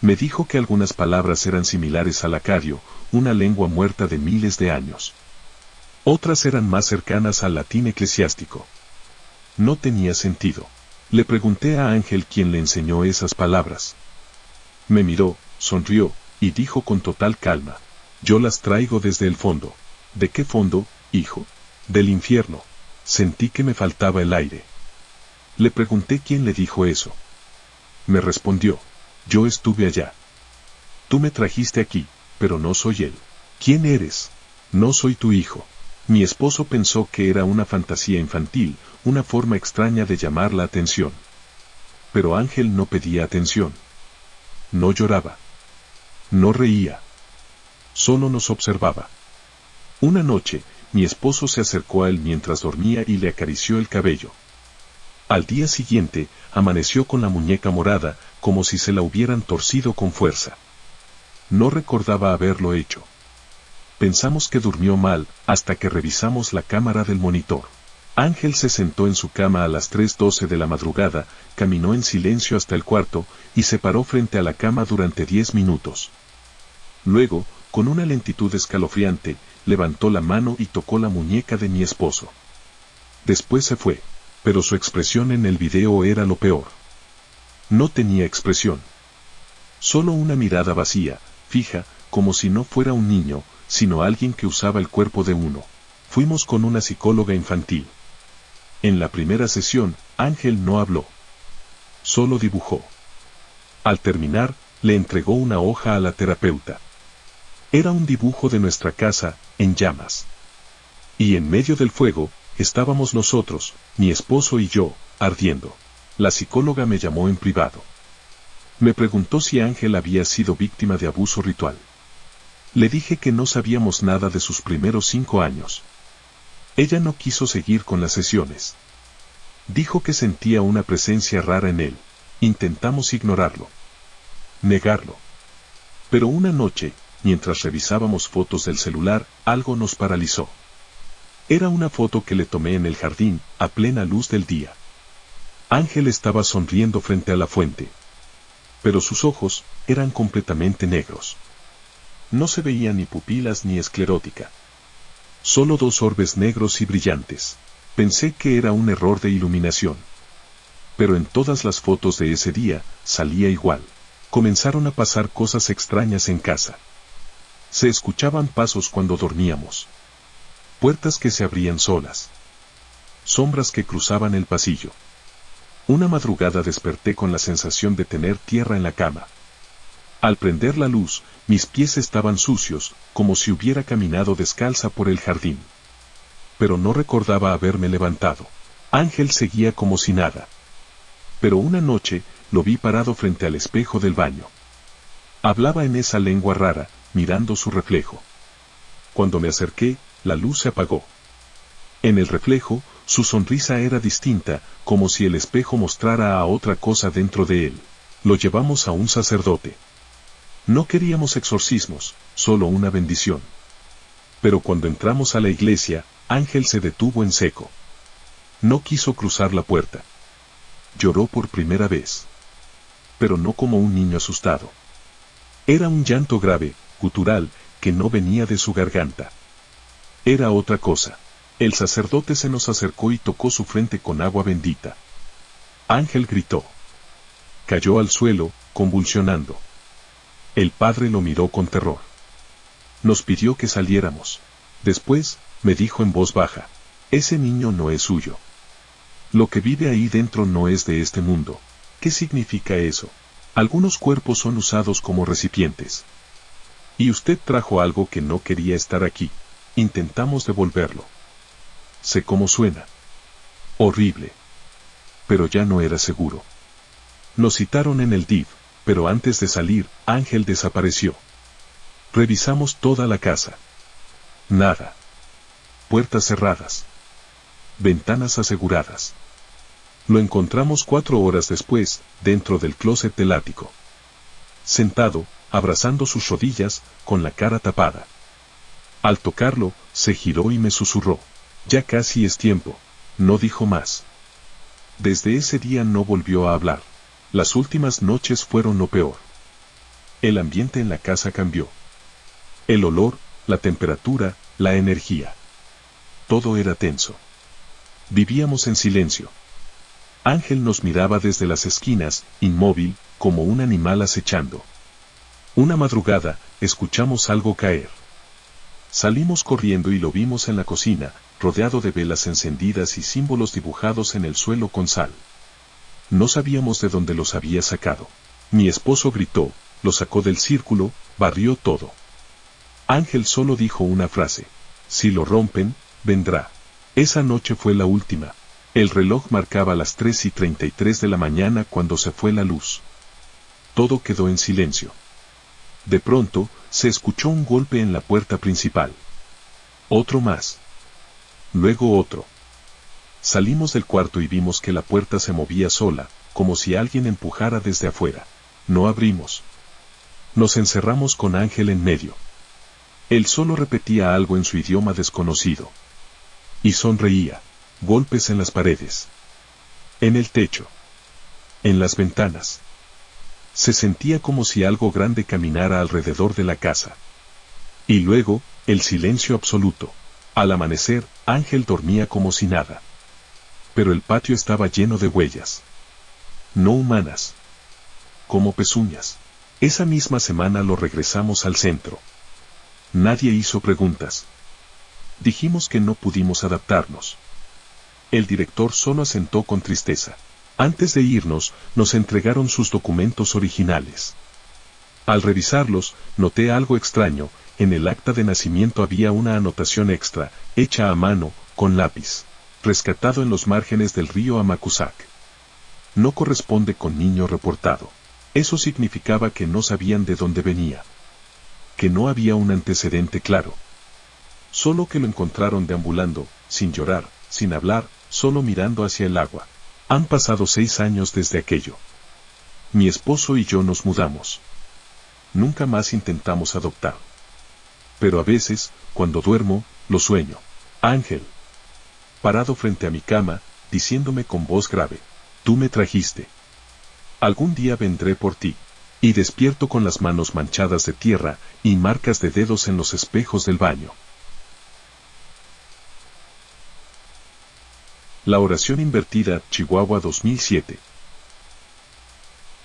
Me dijo que algunas palabras eran similares al acadio, una lengua muerta de miles de años. Otras eran más cercanas al latín eclesiástico. No tenía sentido. Le pregunté a Ángel quién le enseñó esas palabras. Me miró, sonrió, y dijo con total calma: yo las traigo desde el fondo. ¿De qué fondo, hijo? Del infierno. Sentí que me faltaba el aire. Le pregunté quién le dijo eso. Me respondió: yo estuve allá. Tú me trajiste aquí, pero no soy él. ¿Quién eres? No soy tu hijo. Mi esposo pensó que era una fantasía infantil, una forma extraña de llamar la atención. Pero Ángel no pedía atención. No lloraba. No reía. Solo nos observaba. Una noche, mi esposo se acercó a él mientras dormía y le acarició el cabello. Al día siguiente, amaneció con la muñeca morada, como si se la hubieran torcido con fuerza. No recordaba haberlo hecho. Pensamos que durmió mal, hasta que revisamos la cámara del monitor. Ángel se sentó en su cama a las 3:12 de la madrugada, caminó en silencio hasta el cuarto, y se paró frente a la cama durante 10 minutos. Luego, con una lentitud escalofriante, levantó la mano y tocó la muñeca de mi esposo. Después se fue, pero su expresión en el video era lo peor. No tenía expresión. Solo una mirada vacía, fija, como si no fuera un niño, sino alguien que usaba el cuerpo de uno. Fuimos con una psicóloga infantil. En la primera sesión, Ángel no habló. Solo dibujó. Al terminar, le entregó una hoja a la terapeuta. Era un dibujo de nuestra casa, en llamas. Y en medio del fuego, estábamos nosotros, mi esposo y yo, ardiendo. La psicóloga me llamó en privado. Me preguntó si Ángel había sido víctima de abuso ritual. Le dije que no sabíamos nada de sus primeros 5 años. Ella no quiso seguir con las sesiones. Dijo que sentía una presencia rara en él. Intentamos ignorarlo. Negarlo. Pero una noche, mientras revisábamos fotos del celular, algo nos paralizó. Era una foto que le tomé en el jardín, a plena luz del día. Ángel estaba sonriendo frente a la fuente. Pero sus ojos eran completamente negros. No se veían ni pupilas ni esclerótica. Solo 2 orbes negros y brillantes. Pensé que era un error de iluminación. Pero en todas las fotos de ese día, salía igual. Comenzaron a pasar cosas extrañas en casa. Se escuchaban pasos cuando dormíamos. Puertas que se abrían solas. Sombras que cruzaban el pasillo. Una madrugada desperté con la sensación de tener tierra en la cama. Al prender la luz, mis pies estaban sucios, como si hubiera caminado descalza por el jardín. Pero no recordaba haberme levantado. Ángel seguía como si nada. Pero una noche, lo vi parado frente al espejo del baño. Hablaba en esa lengua rara, mirando su reflejo. Cuando me acerqué, la luz se apagó. En el reflejo, su sonrisa era distinta, como si el espejo mostrara a otra cosa dentro de él. Lo llevamos a un sacerdote. No queríamos exorcismos, solo una bendición. Pero cuando entramos a la iglesia, Ángel se detuvo en seco. No quiso cruzar la puerta. Lloró por primera vez. Pero no como un niño asustado. Era un llanto grave, gutural, que no venía de su garganta. Era otra cosa. El sacerdote se nos acercó y tocó su frente con agua bendita. Ángel gritó. Cayó al suelo, convulsionando. El padre lo miró con terror. Nos pidió que saliéramos. Después, me dijo en voz baja, ese niño no es suyo. Lo que vive ahí dentro no es de este mundo. ¿Qué significa eso? Algunos cuerpos son usados como recipientes. Y usted trajo algo que no quería estar aquí. Intentamos devolverlo. Sé cómo suena. Horrible. Pero ya no era seguro. Nos citaron en el DIV, pero antes de salir, Ángel desapareció. Revisamos toda la casa. Nada. Puertas cerradas. Ventanas aseguradas. Lo encontramos 4 horas después, dentro del closet del ático. Sentado, abrazando sus rodillas, con la cara tapada. Al tocarlo, se giró y me susurró. Ya casi es tiempo. No dijo más. Desde ese día no volvió a hablar. Las últimas noches fueron lo peor. El ambiente en la casa cambió. El olor, la temperatura, la energía. Todo era tenso. Vivíamos en silencio. Ángel nos miraba desde las esquinas, inmóvil, como un animal acechando. Una madrugada, escuchamos algo caer. Salimos corriendo y lo vimos en la cocina, rodeado de velas encendidas y símbolos dibujados en el suelo con sal. No sabíamos de dónde los había sacado. Mi esposo gritó, lo sacó del círculo, barrió todo. Ángel solo dijo una frase. Si lo rompen, vendrá. Esa noche fue la última. El reloj marcaba las 3:33 de la mañana cuando se fue la luz. Todo quedó en silencio. De pronto, se escuchó un golpe en la puerta principal. Otro más. Luego otro. Salimos del cuarto y vimos que la puerta se movía sola, como si alguien empujara desde afuera. No abrimos. Nos encerramos con Ángel en medio. Él solo repetía algo en su idioma desconocido. Y sonreía. Golpes en las paredes. En el techo. En las ventanas. Se sentía como si algo grande caminara alrededor de la casa. Y luego, el silencio absoluto. Al amanecer, Ángel dormía como si nada. Pero el patio estaba lleno de huellas. No humanas. Como pezuñas. Esa misma semana lo regresamos al centro. Nadie hizo preguntas. Dijimos que no pudimos adaptarnos. El director solo asentó con tristeza. Antes de irnos, nos entregaron sus documentos originales. Al revisarlos, noté algo extraño. En el acta de nacimiento había una anotación extra, hecha a mano, con lápiz. Rescatado en los márgenes del río Amacuzac. No corresponde con niño reportado. Eso significaba que no sabían de dónde venía. Que no había un antecedente claro. Solo que lo encontraron deambulando, sin llorar, sin hablar, solo mirando hacia el agua. Han pasado 6 años desde aquello. Mi esposo y yo nos mudamos. Nunca más intentamos adoptar. Pero a veces, cuando duermo, lo sueño. Ángel. Parado frente a mi cama, diciéndome con voz grave, tú me trajiste. Algún día vendré por ti. Y despierto con las manos manchadas de tierra, y marcas de dedos en los espejos del baño. La oración invertida, Chihuahua 2007.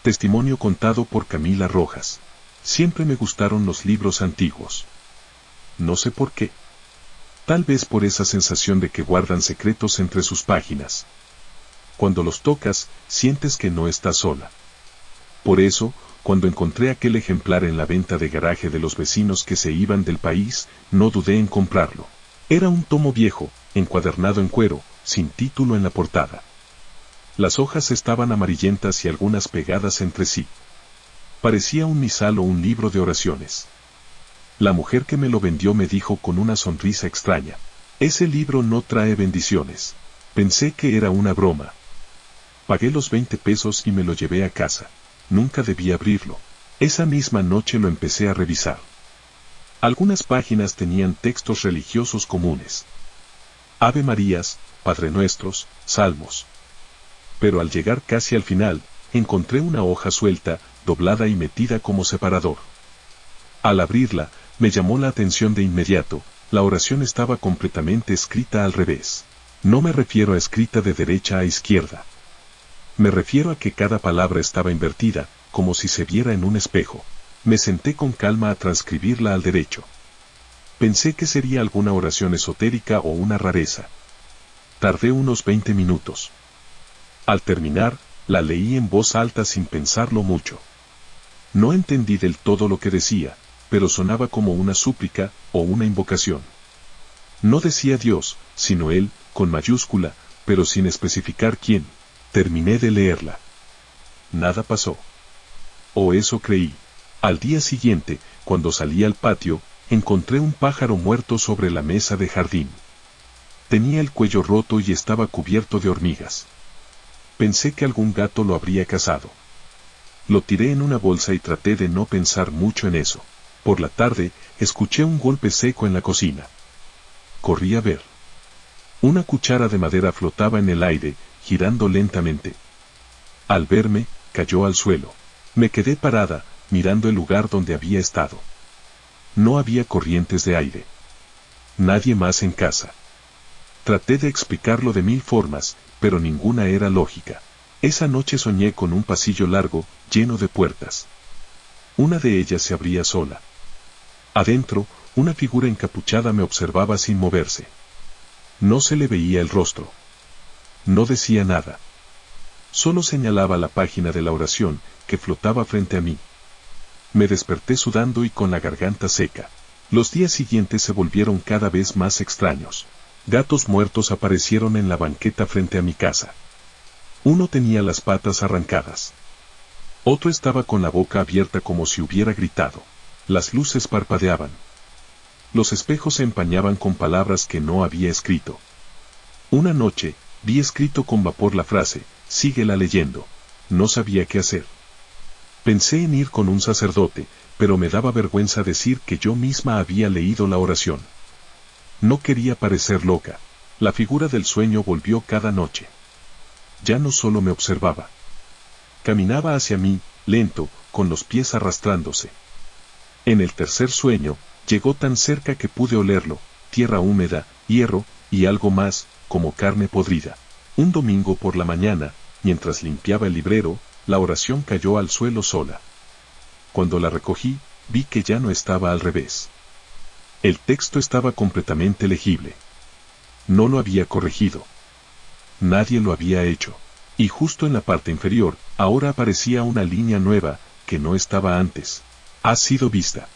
Testimonio contado por Camila Rojas. Siempre me gustaron los libros antiguos. no sé por qué. Tal vez por esa sensación de que guardan secretos entre sus páginas. Cuando los tocas, sientes que no estás sola. Por eso, cuando encontré aquel ejemplar en la venta de garaje de los vecinos que se iban del país, no dudé en comprarlo. Era un tomo viejo, encuadernado en cuero, sin título en la portada. Las hojas estaban amarillentas y algunas pegadas entre sí. Parecía un misal o un libro de oraciones. La mujer que me lo vendió me dijo con una sonrisa extraña: ese libro no trae bendiciones. Pensé que era una broma. Pagué los 20 pesos y me lo llevé a casa. Nunca debí abrirlo. Esa misma noche lo empecé a revisar. Algunas páginas tenían textos religiosos comunes. Ave Marías, Padre Nuestros, Salmos. Pero al llegar casi al final, encontré una hoja suelta, doblada y metida como separador. Al abrirla, me llamó la atención de inmediato: la oración estaba completamente escrita al revés. No me refiero a escrita de derecha a izquierda. Me refiero a que cada palabra estaba invertida, como si se viera en un espejo. Me senté con calma a transcribirla al derecho. Pensé que sería alguna oración esotérica o una rareza. Tardé unos 20 minutos. Al terminar, la leí en voz alta sin pensarlo mucho. No entendí del todo lo que decía, pero sonaba como una súplica o una invocación. No decía Dios, sino Él, con mayúscula, pero sin especificar quién. Terminé de leerla. Nada pasó. O eso creí. Al día siguiente, cuando salí al patio, encontré un pájaro muerto sobre la mesa de jardín. Tenía el cuello roto y estaba cubierto de hormigas. Pensé que algún gato lo habría cazado. Lo tiré en una bolsa y traté de no pensar mucho en eso. Por la tarde, escuché un golpe seco en la cocina. Corrí a ver. Una cuchara de madera flotaba en el aire, girando lentamente. Al verme, cayó al suelo. Me quedé parada, mirando el lugar donde había estado. No había corrientes de aire. Nadie más en casa. Traté de explicarlo de 1000 formas, pero ninguna era lógica. Esa noche soñé con un pasillo largo, lleno de puertas. Una de ellas se abría sola. Adentro, una figura encapuchada me observaba sin moverse. No se le veía el rostro. No decía nada. Solo señalaba la página de la oración, que flotaba frente a mí. Me desperté sudando y con la garganta seca. Los días siguientes se volvieron cada vez más extraños. Gatos muertos aparecieron en la banqueta frente a mi casa. Uno tenía las patas arrancadas. Otro estaba con la boca abierta como si hubiera gritado. Las luces parpadeaban. Los espejos se empañaban con palabras que no había escrito. Una noche, vi escrito con vapor la frase: síguela leyendo. No sabía qué hacer. Pensé en ir con un sacerdote, pero me daba vergüenza decir que yo misma había leído la oración. No quería parecer loca. La figura del sueño volvió cada noche. Ya no solo me observaba. Caminaba hacia mí, lento, con los pies arrastrándose. En el tercer sueño, llegó tan cerca que pude olerlo: tierra húmeda, hierro, y algo más, como carne podrida. Un domingo por la mañana, mientras limpiaba el librero, la oración cayó al suelo sola. Cuando la recogí, vi que ya no estaba al revés. El texto estaba completamente legible. No lo había corregido. Nadie lo había hecho. Y justo en la parte inferior, ahora aparecía una línea nueva, que no estaba antes. Ha sido vista.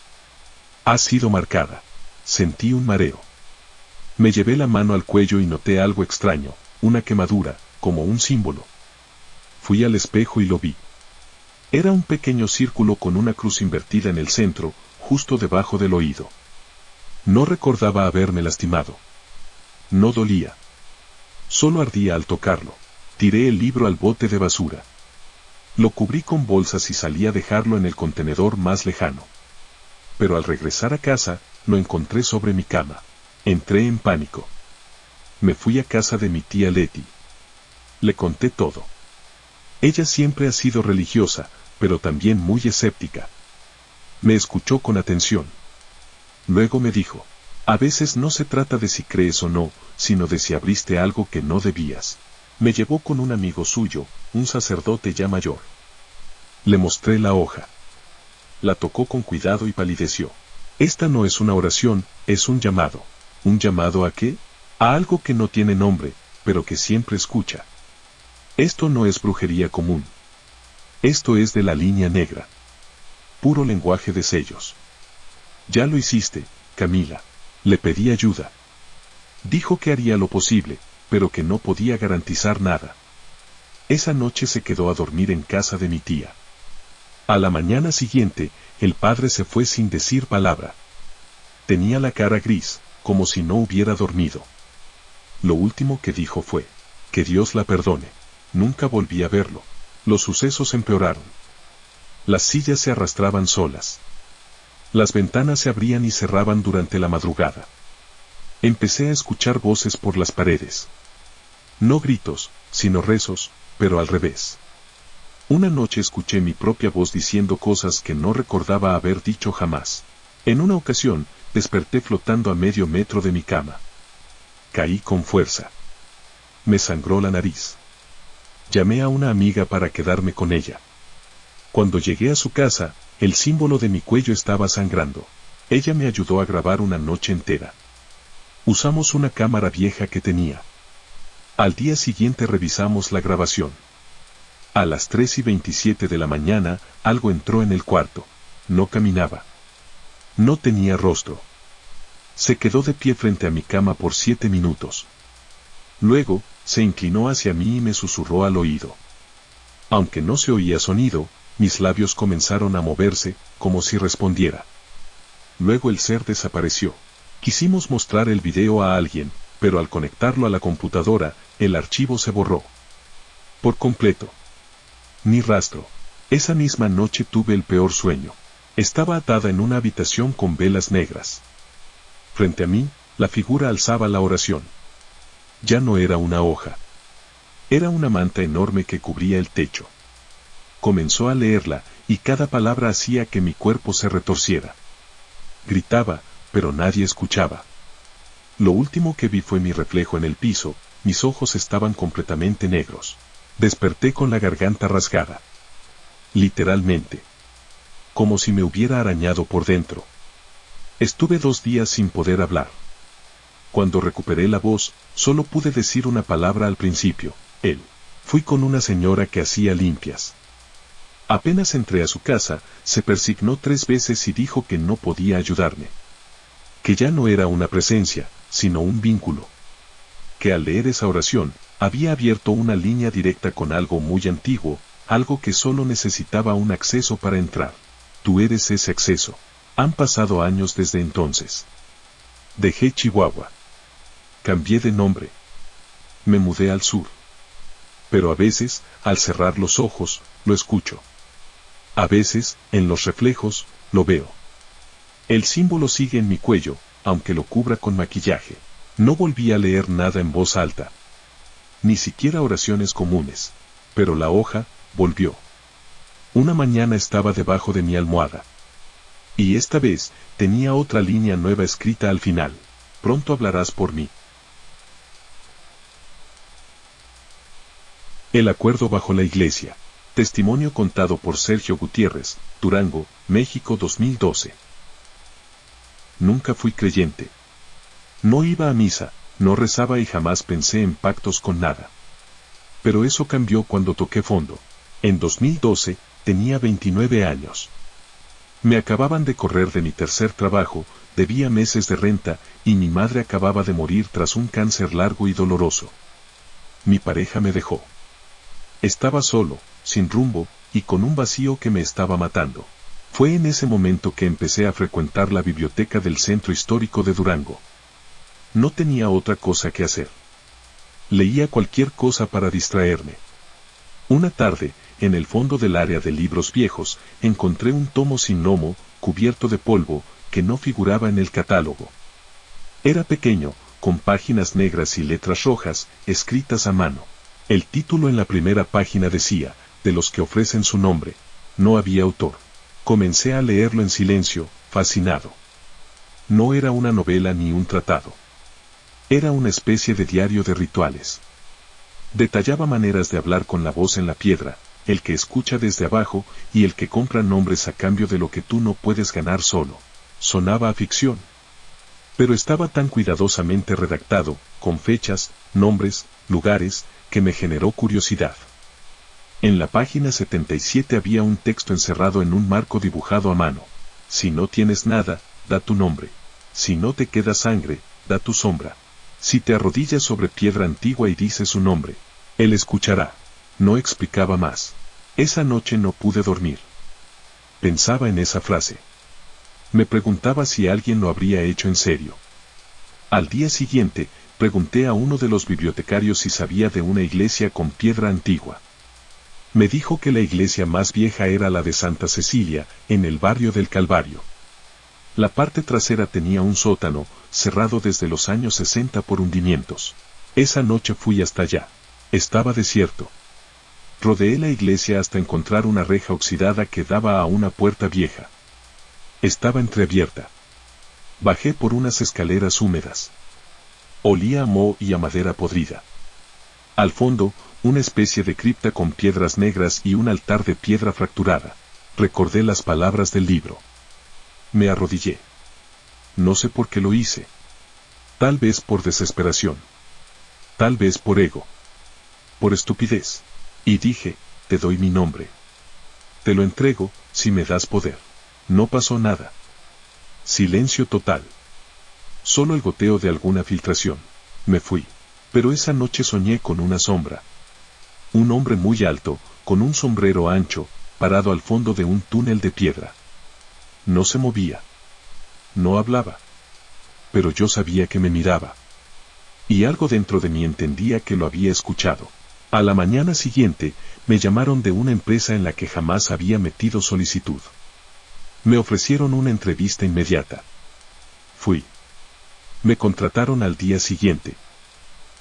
Ha sido marcada. Sentí un mareo. Me llevé la mano al cuello y noté algo extraño, una quemadura, como un símbolo. Fui al espejo y lo vi. Era un pequeño círculo con una cruz invertida en el centro, justo debajo del oído. No recordaba haberme lastimado. No dolía. Solo ardía al tocarlo. Tiré el libro al bote de basura. Lo cubrí con bolsas y salí a dejarlo en el contenedor más lejano. Pero al regresar a casa, lo encontré sobre mi cama. Entré en pánico. Me fui a casa de mi tía Leti. Le conté todo. Ella siempre ha sido religiosa, pero también muy escéptica. Me escuchó con atención. Luego me dijo: a veces no se trata de si crees o no, sino de si abriste algo que no debías. Me llevó con un amigo suyo, un sacerdote ya mayor. Le mostré la hoja. La tocó con cuidado y palideció. Esta no es una oración, es un llamado. ¿Un llamado a qué? A algo que no tiene nombre, pero que siempre escucha. Esto no es brujería común. Esto es de la línea negra. Puro lenguaje de sellos. Ya lo hiciste, Camila. Le pedí ayuda. Dijo que haría lo posible, pero que no podía garantizar nada. Esa noche se quedó a dormir en casa de mi tía. A la mañana siguiente, el padre se fue sin decir palabra. Tenía la cara gris, como si no hubiera dormido. Lo último que dijo fue, que Dios la perdone. Nunca volví a verlo. Los sucesos empeoraron. Las sillas se arrastraban solas. Las ventanas se abrían y cerraban durante la madrugada. Empecé a escuchar voces por las paredes. No gritos, sino rezos, pero al revés. Una noche escuché mi propia voz diciendo cosas que no recordaba haber dicho jamás. En una ocasión, desperté flotando a medio metro de mi cama. Caí con fuerza. Me sangró la nariz. Llamé a una amiga para quedarme con ella. Cuando llegué a su casa, el símbolo de mi cuello estaba sangrando. Ella me ayudó a grabar una noche entera. Usamos una cámara vieja que tenía. Al día siguiente revisamos la grabación. A las 3:27 de la mañana, algo entró en el cuarto. No caminaba. No tenía rostro. Se quedó de pie frente a mi cama por 7 minutos. Luego, se inclinó hacia mí y me susurró al oído. Aunque no se oía sonido, mis labios comenzaron a moverse, como si respondiera. Luego el ser desapareció. Quisimos mostrar el video a alguien, pero al conectarlo a la computadora, el archivo se borró. Por completo. Ni rastro. Esa misma noche tuve el peor sueño. Estaba atada en una habitación con velas negras. Frente a mí, la figura alzaba la oración. Ya no era una hoja. Era una manta enorme que cubría el techo. Comenzó a leerla, y cada palabra hacía que mi cuerpo se retorciera. Gritaba, pero nadie escuchaba. Lo último que vi fue mi reflejo en el piso, mis ojos estaban completamente negros. Desperté con la garganta rasgada. Literalmente. Como si me hubiera arañado por dentro. Estuve 2 días sin poder hablar. Cuando recuperé la voz, solo pude decir una palabra al principio, él. Fui con una señora que hacía limpias. Apenas entré a su casa, se persignó 3 veces y dijo que no podía ayudarme. Que ya no era una presencia, sino un vínculo. Que al leer esa oración, había abierto una línea directa con algo muy antiguo, algo que solo necesitaba un acceso para entrar. Tú eres ese acceso. Han pasado años desde entonces. Dejé Chihuahua. Cambié de nombre. Me mudé al sur. Pero a veces, al cerrar los ojos, lo escucho. A veces, en los reflejos, lo veo. El símbolo sigue en mi cuello, aunque lo cubra con maquillaje. No volví a leer nada en voz alta. Ni siquiera oraciones comunes. Pero la hoja, volvió. Una mañana estaba debajo de mi almohada. Y esta vez, tenía otra línea nueva escrita al final. Pronto hablarás por mí. El acuerdo bajo la iglesia. Testimonio contado por Sergio Gutiérrez, Durango, México 2012. Nunca fui creyente. No iba a misa, no rezaba y jamás pensé en pactos con nada. Pero eso cambió cuando toqué fondo. En 2012, tenía 29 años. Me acababan de correr de mi tercer trabajo, debía meses de renta, y mi madre acababa de morir tras un cáncer largo y doloroso. Mi pareja me dejó. Estaba solo, sin rumbo, y con un vacío que me estaba matando. Fue en ese momento que empecé a frecuentar la biblioteca del Centro Histórico de Durango. No tenía otra cosa que hacer. Leía cualquier cosa para distraerme. Una tarde, en el fondo del área de libros viejos, encontré un tomo sin lomo, cubierto de polvo, que no figuraba en el catálogo. Era pequeño, con páginas negras y letras rojas, escritas a mano. El título en la primera página decía, de los que ofrecen su nombre. No había autor. Comencé a leerlo en silencio, fascinado. No era una novela ni un tratado. Era una especie de diario de rituales. Detallaba maneras de hablar con la voz en la piedra, el que escucha desde abajo, y el que compra nombres a cambio de lo que tú no puedes ganar solo. Sonaba a ficción. Pero estaba tan cuidadosamente redactado, con fechas, nombres, lugares, que me generó curiosidad. En la página 77 había un texto encerrado en un marco dibujado a mano. Si no tienes nada, da tu nombre. Si no te queda sangre, da tu sombra. Si te arrodillas sobre piedra antigua y dices su nombre, él escuchará. No explicaba más. Esa noche no pude dormir. Pensaba en esa frase. Me preguntaba si alguien lo habría hecho en serio. Al día siguiente, pregunté a uno de los bibliotecarios si sabía de una iglesia con piedra antigua. Me dijo que la iglesia más vieja era la de Santa Cecilia, en el barrio del Calvario. La parte trasera tenía un sótano, cerrado desde los años 60 por hundimientos. Esa noche fui hasta allá. Estaba desierto. Rodeé la iglesia hasta encontrar una reja oxidada que daba a una puerta vieja. Estaba entreabierta. Bajé por unas escaleras húmedas. Olía a moho y a madera podrida. Al fondo, una especie de cripta con piedras negras y un altar de piedra fracturada. Recordé las palabras del libro. Me arrodillé. No sé por qué lo hice. Tal vez por desesperación. Tal vez por ego. Por estupidez. Y dije, te doy mi nombre. Te lo entrego, si me das poder. No pasó nada. Silencio total. Solo el goteo de alguna filtración. Me fui. Pero esa noche soñé con una sombra. Un hombre muy alto, con un sombrero ancho, parado al fondo de un túnel de piedra. No se movía. No hablaba. Pero yo sabía que me miraba. Y algo dentro de mí entendía que lo había escuchado. A la mañana siguiente, me llamaron de una empresa en la que jamás había metido solicitud. Me ofrecieron una entrevista inmediata. Fui. Me contrataron al día siguiente.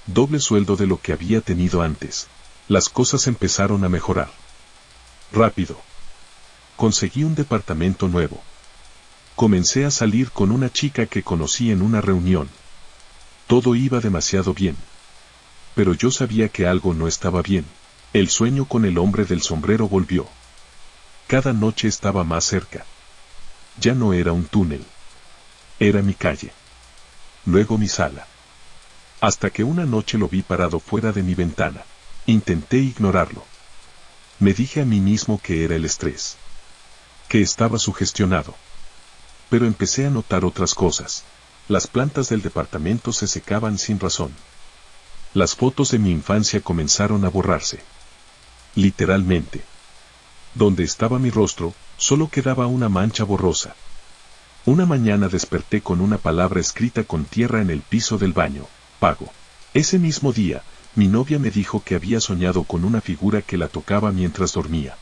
Doble sueldo de lo que había tenido antes. Las cosas empezaron a mejorar. Rápido. Conseguí un departamento nuevo. Comencé a salir con una chica que conocí en una reunión. Todo iba demasiado bien. Pero yo sabía que algo no estaba bien. El sueño con el hombre del sombrero volvió. Cada noche estaba más cerca. Ya no era un túnel. Era mi calle. Luego mi sala. Hasta que una noche lo vi parado fuera de mi ventana. Intenté ignorarlo. Me dije a mí mismo que era el estrés. Que estaba sugestionado. Pero empecé a notar otras cosas. Las plantas del departamento se secaban sin razón. Las fotos de mi infancia comenzaron a borrarse. Literalmente. Donde estaba mi rostro, solo quedaba una mancha borrosa. Una mañana desperté con una palabra escrita con tierra en el piso del baño: pago. Ese mismo día, mi novia me dijo que había soñado con una figura que la tocaba mientras dormía.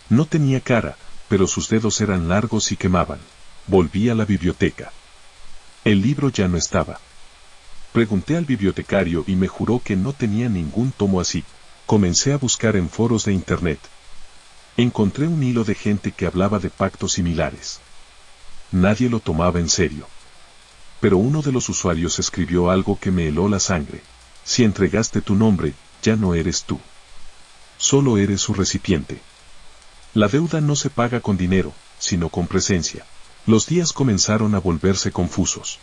No tenía cara, pero sus dedos eran largos y quemaban. Volví a la biblioteca. El libro ya no estaba. Pregunté al bibliotecario y me juró que no tenía ningún tomo así. Comencé a buscar en foros de internet. Encontré un hilo de gente que hablaba de pactos similares. Nadie lo tomaba en serio. Pero uno de los usuarios escribió algo que me heló la sangre. Si entregaste tu nombre, ya no eres tú. Solo eres su recipiente. La deuda no se paga con dinero, sino con presencia. Los días comenzaron a volverse confusos.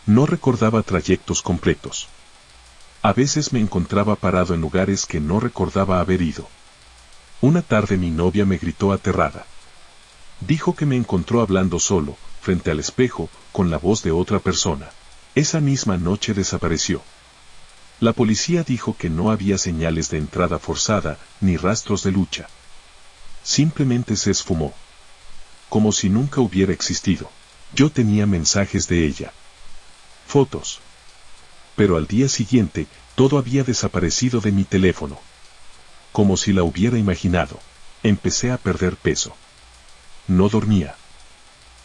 No recordaba trayectos completos. A veces me encontraba parado en lugares que no recordaba haber ido. Una tarde mi novia me gritó aterrada. Dijo que me encontró hablando solo, frente al espejo, con la voz de otra persona. Esa misma noche desapareció. La policía dijo que no había señales de entrada forzada, ni rastros de lucha. Simplemente se esfumó. Como si nunca hubiera existido. Yo tenía mensajes de ella. Fotos. Pero al día siguiente, todo había desaparecido de mi teléfono. Como si la hubiera imaginado. Empecé a perder peso. No dormía.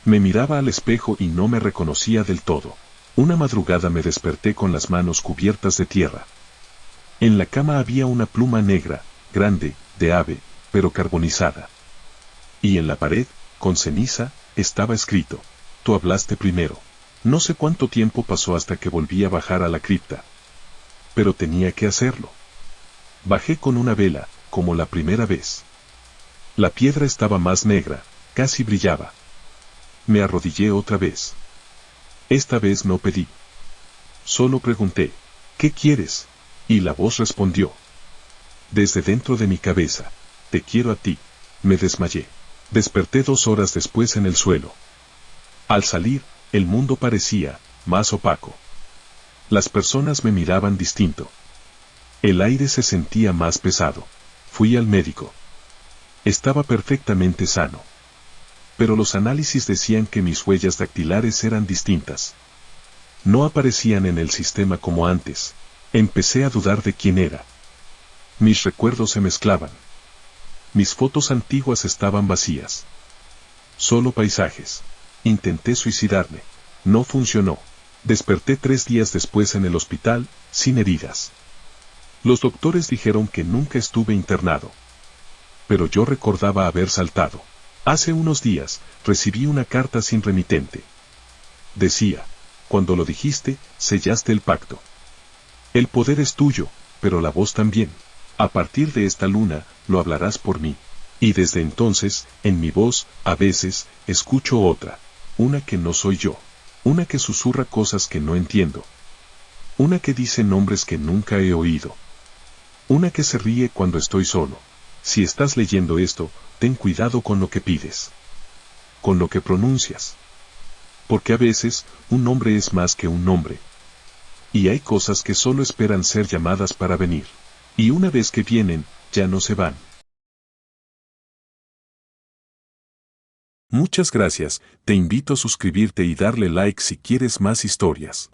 Me miraba al espejo y no me reconocía del todo. Una madrugada me desperté con las manos cubiertas de tierra. En la cama había una pluma negra, grande, de ave, pero carbonizada. Y en la pared, con ceniza, estaba escrito: tú hablaste primero. No sé cuánto tiempo pasó hasta que volví a bajar a la cripta. Pero tenía que hacerlo. Bajé con una vela, como la primera vez. La piedra estaba más negra, casi brillaba. Me arrodillé otra vez. Esta vez no pedí. Solo pregunté, ¿qué quieres? Y la voz respondió. Desde dentro de mi cabeza, te quiero a ti. Me desmayé. Desperté 2 horas después en el suelo. Al salir, el mundo parecía más opaco. Las personas me miraban distinto. El aire se sentía más pesado. Fui al médico. Estaba perfectamente sano. Pero los análisis decían que mis huellas dactilares eran distintas. No aparecían en el sistema como antes. Empecé a dudar de quién era. Mis recuerdos se mezclaban. Mis fotos antiguas estaban vacías. Solo paisajes. Intenté suicidarme. No funcionó. Desperté 3 días después en el hospital, sin heridas. Los doctores dijeron que nunca estuve internado. Pero yo recordaba haber saltado. Hace unos días, recibí una carta sin remitente. Decía, cuando lo dijiste, sellaste el pacto. El poder es tuyo, pero la voz también. A partir de esta luna, lo hablarás por mí. Y desde entonces, en mi voz, a veces, escucho otra. Una que no soy yo. Una que susurra cosas que no entiendo. Una que dice nombres que nunca he oído. Una que se ríe cuando estoy solo. Si estás leyendo esto, ten cuidado con lo que pides. Con lo que pronuncias. Porque a veces, un nombre es más que un nombre. Y hay cosas que solo esperan ser llamadas para venir. Y una vez que vienen, ya no se van. Muchas gracias, te invito a suscribirte y darle like si quieres más historias.